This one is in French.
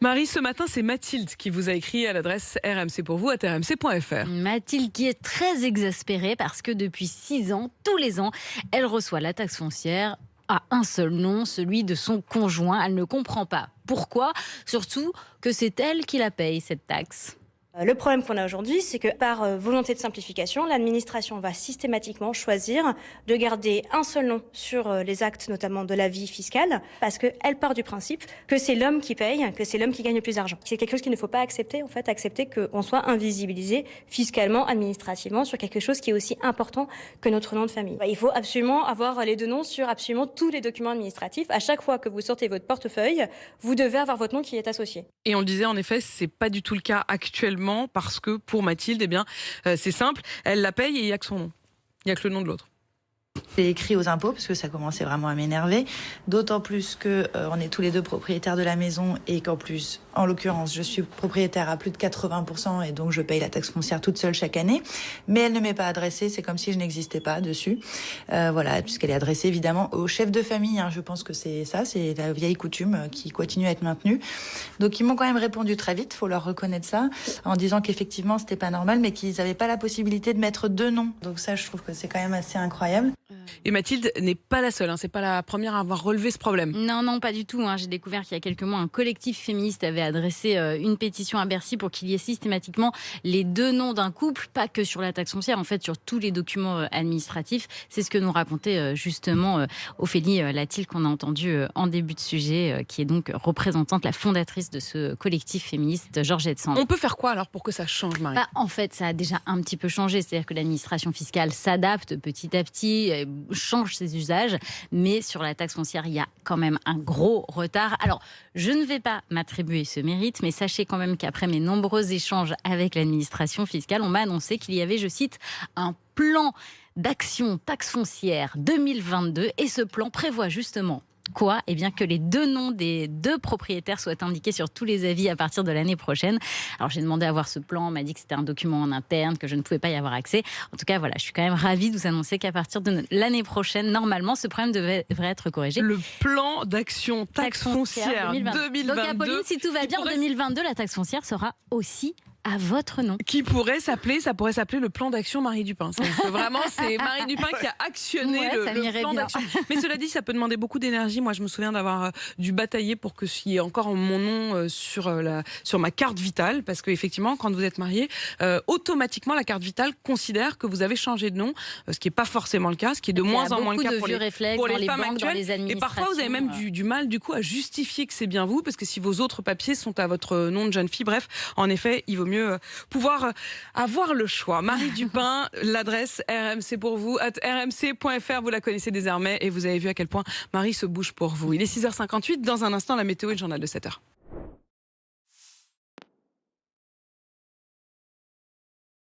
Marie, ce matin, c'est Mathilde qui vous a écrit à l'adresse rmcpourvous@rmc.fr. Mathilde qui est très exaspérée parce que depuis 6 ans, tous les ans, elle reçoit la taxe foncière à un seul nom, celui de son conjoint. Elle ne comprend pas pourquoi, surtout que c'est elle qui la paye, cette taxe. Le problème qu'on a aujourd'hui, c'est que par volonté de simplification, l'administration va systématiquement choisir de garder un seul nom sur les actes, notamment de l'avis fiscal, parce qu'elle part du principe que c'est l'homme qui paye, que c'est l'homme qui gagne le plus d'argent. C'est quelque chose qu'il ne faut pas accepter, en fait, accepter qu'on soit invisibilisé fiscalement, administrativement, sur quelque chose qui est aussi important que notre nom de famille. Il faut absolument avoir les deux noms sur absolument tous les documents administratifs. À chaque fois que vous sortez votre portefeuille, vous devez avoir votre nom qui est associé. Et on le disait, en effet, c'est pas du tout le cas actuellement. Parce que pour Mathilde, eh bien, c'est simple, elle la paye et il n'y a que son nom. Il n'y a que le nom de l'autre. J'ai écrit aux impôts parce que ça commençait vraiment à m'énerver. D'autant plus que on est tous les deux propriétaires de la maison et qu'en plus, en l'occurrence, je suis propriétaire à plus de 80% et donc je paye la taxe foncière toute seule chaque année. Mais elle ne m'est pas adressée, c'est comme si je n'existais pas dessus. Voilà, puisqu'elle est adressée évidemment au chef de famille. Je pense que c'est ça, c'est la vieille coutume qui continue à être maintenue. Donc ils m'ont quand même répondu très vite, faut leur reconnaître ça, en disant qu'effectivement c'était pas normal, mais qu'ils n'avaient pas la possibilité de mettre deux noms. Donc ça, je trouve que c'est quand même assez incroyable. Et Mathilde n'est pas la seule, c'est pas la première à avoir relevé ce problème. Non, pas du tout. J'ai découvert qu'il y a quelques mois, un collectif féministe avait adressé une pétition à Bercy pour qu'il y ait systématiquement les deux noms d'un couple, pas que sur la taxe foncière, en fait sur tous les documents administratifs. C'est ce que nous racontait justement Ophélie Latil, qu'on a entendu en début de sujet, qui est donc représentante, la fondatrice de ce collectif féministe, Georgette Sand. On peut faire quoi alors pour que ça change, Marie ? En fait, ça a déjà un petit peu changé. C'est-à-dire que l'administration fiscale s'adapte petit à petit, change ses usages, mais sur la taxe foncière, il y a quand même un gros retard. Alors, je ne vais pas m'attribuer ce mérite, mais sachez quand même qu'après mes nombreux échanges avec l'administration fiscale, on m'a annoncé qu'il y avait, je cite, un plan d'action taxe foncière 2022, et ce plan prévoit justement quoi ? Eh bien que les deux noms des deux propriétaires soient indiqués sur tous les avis à partir de l'année prochaine. Alors j'ai demandé à voir ce plan, on m'a dit que c'était un document en interne, que je ne pouvais pas y avoir accès. En tout cas, voilà, je suis quand même ravie de vous annoncer qu'à partir de l'année prochaine, normalement, ce problème devrait être corrigé. Le plan d'action taxe foncière 2022. Donc Apolline, si tout va bien, en 2022, la taxe foncière sera aussi à votre nom. Qui pourrait s'appeler, ça pourrait s'appeler le plan d'action Marie Dupin. Vraiment, c'est Marie Dupin qui a actionné le plan d'action. Mais cela dit, ça peut demander beaucoup d'énergie. Moi, je me souviens d'avoir dû batailler pour que s'il y ait encore mon nom sur ma carte vitale, parce qu'effectivement, quand vous êtes marié, automatiquement, la carte vitale considère que vous avez changé de nom, ce qui n'est pas forcément le cas, ce qui est de moins en moins le cas pour les femmes actuelles. Et parfois, vous avez même du mal, du coup, à justifier que c'est bien vous, parce que si vos autres papiers sont à votre nom de jeune fille, bref, en effet, il vaut mieux pouvoir avoir le choix. Marie Dupin, l'adresse RMC pour vous, @rmc.fr, vous la connaissez désormais et vous avez vu à quel point Marie se bouge pour vous. Il est 6h58, dans un instant la météo et le journal de 7h.